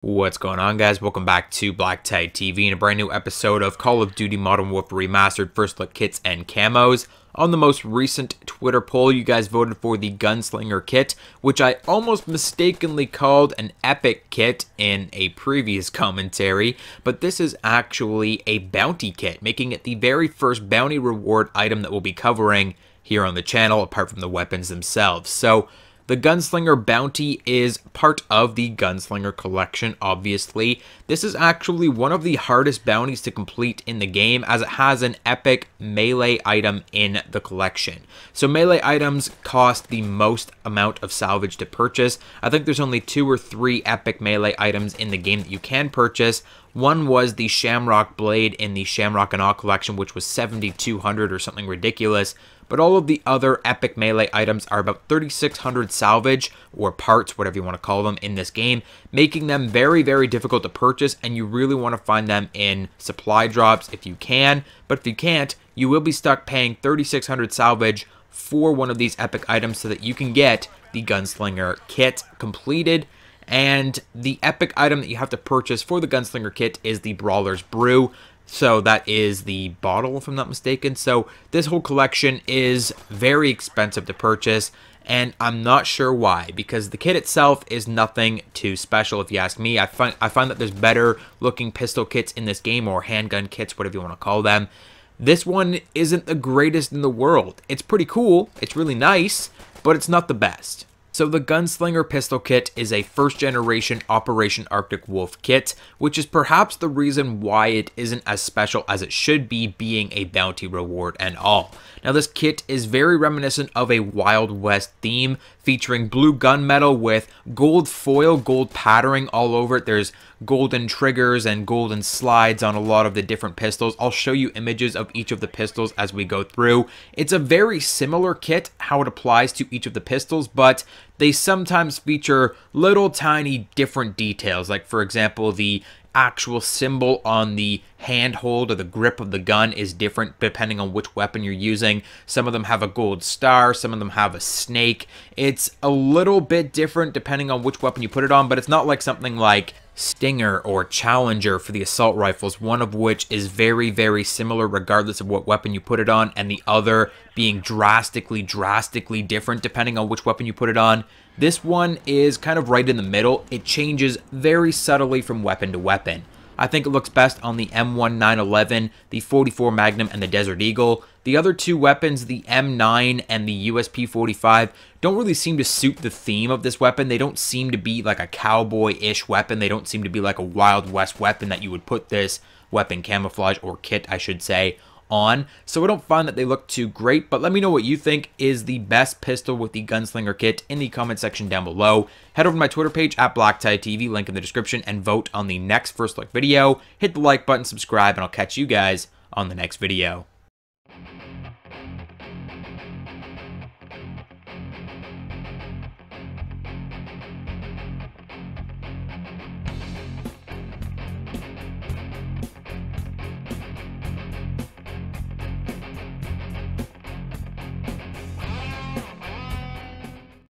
What's going on, guys? Welcome back to BlackTideTV and a brand new episode of Call of Duty Modern Warfare Remastered First Look Kits and Camos. On the most recent Twitter poll, you guys voted for the Gunslinger kit, which I almost mistakenly called an epic kit in a previous commentary, but this is actually a bounty kit, making it the very first bounty reward item that we'll be covering here on the channel, apart from the weapons themselves. So, the Gunslinger bounty is part of the Gunslinger collection, obviously. This is actually one of the hardest bounties to complete in the game, as it has an epic melee item in the collection. So melee items cost the most amount of salvage to purchase. I think there's only 2 or 3 epic melee items in the game that you can purchase. One was the Shamrock Blade in the Shamrock and All collection, which was 7,200 or something ridiculous. But all of the other epic melee items are about 3,600 salvage, or parts, whatever you want to call them, in this game, making them very, very difficult to purchase, and you really want to find them in supply drops if you can. But if you can't, you will be stuck paying 3,600 salvage for one of these epic items so that you can get the Gunslinger kit completed. And the epic item that you have to purchase for the Gunslinger kit is the Brawler's Brew. So that is the bottle, if I'm not mistaken. So this whole collection is very expensive to purchase, and I'm not sure why, because the kit itself is nothing too special, if you ask me. I find that there's better looking pistol kits in this game, or handgun kits, whatever you want to call them. This one isn't the greatest in the world. It's pretty cool, it's really nice, but it's not the best. So the Gunslinger pistol kit is a first generation Operation Arctic Wolf kit, which is perhaps the reason why it isn't as special as it should be, being a bounty reward and all. Now this kit is very reminiscent of a Wild West theme, featuring blue gunmetal with gold foil, gold patterning all over it. There's golden triggers and golden slides on a lot of the different pistols. I'll show you images of each of the pistols as we go through. It's a very similar kit, how it applies to each of the pistols, but they sometimes feature little tiny different details, like for example the actual symbol on the handhold or the grip of the gun is different depending on which weapon you're using. Some of them have a gold star, some of them have a snake. It's a little bit different depending on which weapon you put it on, but it's not like something like Stinger or Challenger for the assault rifles, one of which is very, very similar regardless of what weapon you put it on, and the other being drastically different depending on which weapon you put it on. This one is kind of right in the middle. It changes very subtly from weapon to weapon. I think it looks best on the M1911, the 44 Magnum, and the Desert Eagle. The other 2 weapons, the M9 and the USP-45, don't really seem to suit the theme of this weapon. They don't seem to be like a cowboy-ish weapon. They don't seem to be like a Wild West weapon that you would put this weapon camouflage, or kit, I should say, on. So I don't find that they look too great, but let me know what you think is the best pistol with the Gunslinger kit in the comment section down below. Head over to my Twitter page at BlackTideTV, link in the description, and vote on the next First Look video. Hit the like button, subscribe, and I'll catch you guys on the next video.